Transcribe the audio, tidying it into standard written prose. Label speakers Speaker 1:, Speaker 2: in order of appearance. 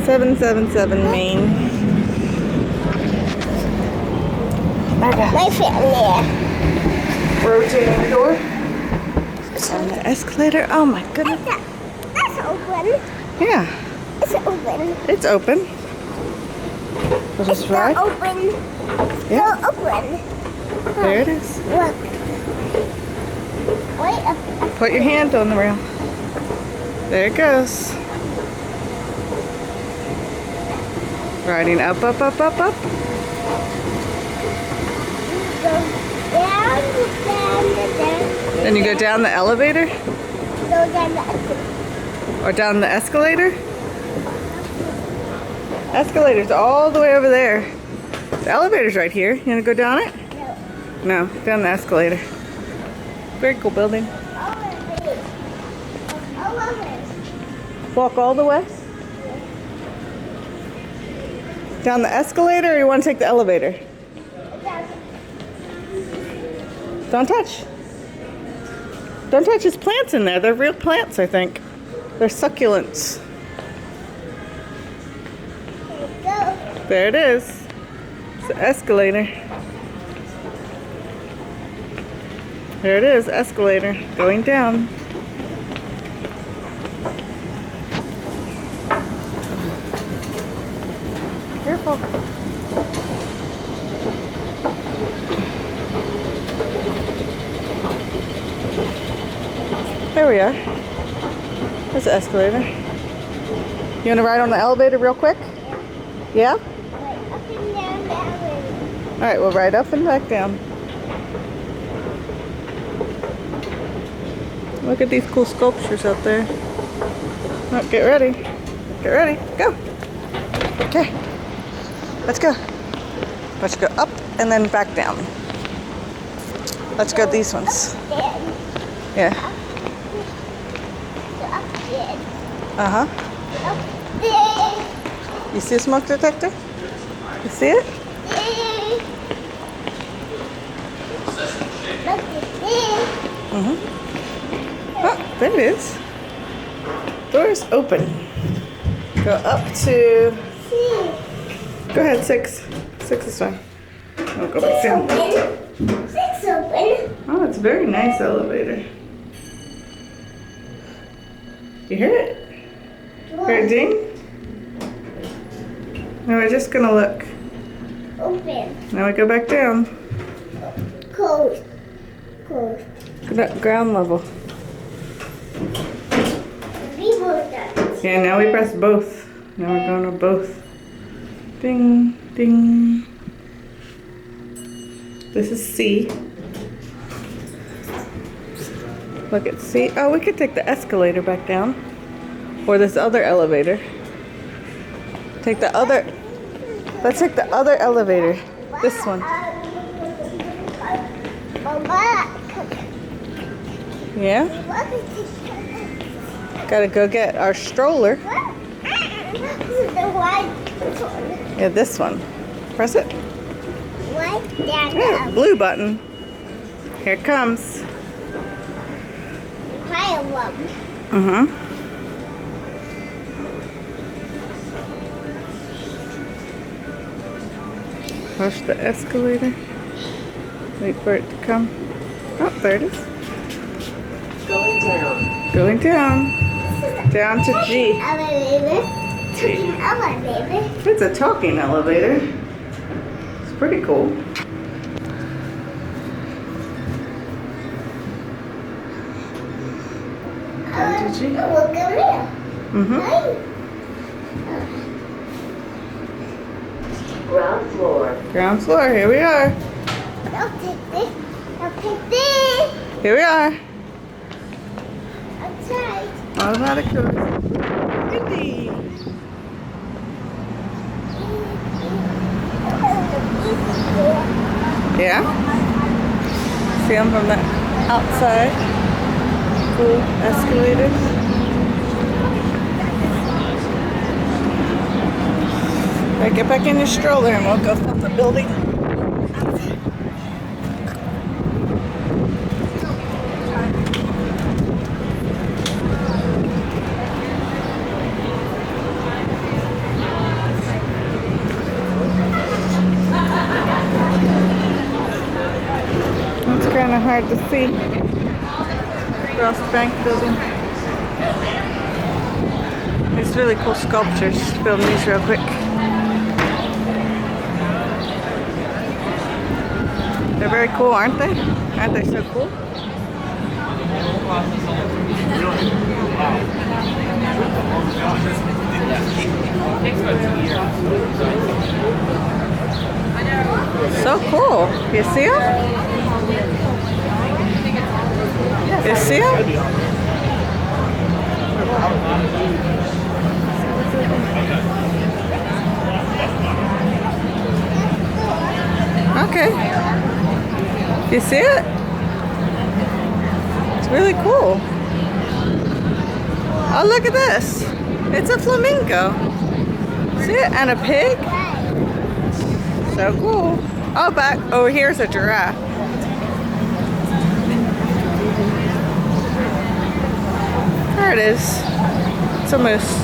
Speaker 1: 777 Main.
Speaker 2: My family.
Speaker 1: Rotating the door. And the escalator. Oh my goodness.
Speaker 2: That's open.
Speaker 1: Yeah.
Speaker 2: It's open.
Speaker 1: It's open. We'll just ride.
Speaker 2: Open.
Speaker 1: Yeah.
Speaker 2: Still open.
Speaker 1: There it is.
Speaker 2: Look. Wait up.
Speaker 1: Put your hand on the rail. There it goes. Riding up, up, up, up, up.
Speaker 2: Go down.
Speaker 1: Then you go down the elevator?
Speaker 2: Go down the
Speaker 1: Or down the escalator? Escalator's all the way over there. The elevator's right here. You wanna go down it? No, down the escalator. Very cool building. Walk all the way? Down the escalator, or you want to take the elevator? Don't touch. Don't touch his plants in there. They're real plants, I think. They're succulents. There it is. It's the escalator. There it is, escalator, going down. Careful. There we are. There's the escalator. You want to ride on the elevator real quick? Yeah? Alright, we'll ride up and back down. Look at these cool sculptures out there. Oh, get ready. Get ready. Go. Okay. Let's go. Let's go up and then back down. Let's go these ones. Yeah. Uh-huh. You see a smoke detector? You see it? Mm-hmm. Oh, there it is. Door's open. Go up to... Go ahead, 6. 6 is fine. I'll go back down.
Speaker 2: 6 open.
Speaker 1: Oh, it's a very nice elevator. You hear it? Hear it ding? Now we're just gonna look.
Speaker 2: Open.
Speaker 1: Now we go back down.
Speaker 2: Closed. Closed.
Speaker 1: Ground level. Yeah, now we press both. Now we're going to both. Ding, ding. This is C. Look at C. Oh, we could take the escalator back down. Or this other elevator. Take the other. Let's take the other elevator. This one. Yeah? Gotta go get our stroller. Yeah, this one. Press it. Yeah, blue button. Here it comes. Uh-huh. Push the escalator. Wait for it to come. Oh, there it is.
Speaker 3: Going down.
Speaker 1: Going down. Down to G. It's a talking elevator. It's pretty cool. Down to G. Mm-hmm.
Speaker 3: Ground floor.
Speaker 1: Ground floor. Here we are.
Speaker 2: I'll take this. I'll take this.
Speaker 1: Here we are.
Speaker 2: Outside.
Speaker 1: Automatic doors. Windy. Yeah? See them from the outside. Cool escalators. Right, get back in your stroller and we'll go from the building. hard to see. Across the bank building. There's really cool sculptures. Film these real quick. They're very cool, aren't they? Aren't they so cool? So cool. You see them? You see them? Okay. You see it? It's really cool. Oh, look at this. It's a flamingo. See it? And a pig. So cool. Oh, back over here's a giraffe. There it is. It's a moose.